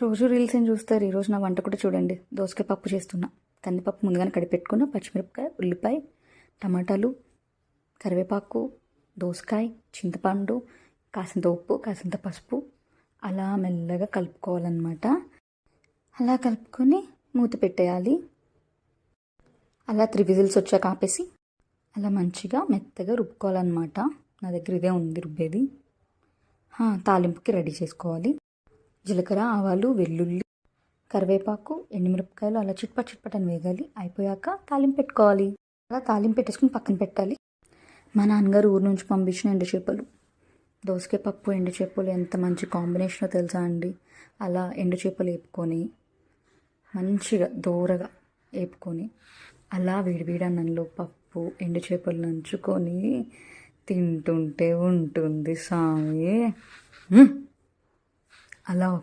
రోజు రీల్స్ ఏం చూస్తారు, ఈరోజు నా వంట కూడా చూడండి. దోసకాయ పప్పు చేస్తున్నా. కందిపప్పు ముందుగానే కడిపెట్టుకున్న, పచ్చిమిరపకాయ, ఉల్లిపాయ, టమాటాలు, కరివేపాకు, దోసకాయ, చింతపండు, కాసింత ఉప్పు, కాసింత పసుపు అలా మెల్లగా కలుపుకోవాలన్నమాట. అలా కలుపుకొని మూత పెట్టేయాలి. అలా 3 విజిల్స్ వచ్చాక ఆపేసి అలా మంచిగా మెత్తగా రుబ్బుకోవాలన్నమాట. నా దగ్గర ఇదే ఉంది రుబ్బేది. తాలింపుకి రెడీ చేసుకోవాలి. జీలకర్ర, ఆవాలు, వెల్లుల్లి, కరివేపాకు, ఎండుమిరపకాయలు అలా చిట్పట్ అని వేగాలి. అయిపోయాక తాలింపు పెట్టుకోవాలి. అలా తాలింపు పెట్టేసుకుని పక్కన పెట్టాలి. మా నాన్నగారు ఊరు నుంచి పంపించిన ఎండు చేపలు, దోసకాయ పప్పు, ఎండు చేపలు ఎంత మంచి కాంబినేషనో తెలుసా అండి. అలా ఎండు చేపలు వేపుకొని మంచిగా దోరగా వేపుకొని అలా వేడివేడి అన్నంలో పప్పు, ఎండు చేపలు నంచుకొని తింటుంటే ఉంటుంది సామి. అలా ఒక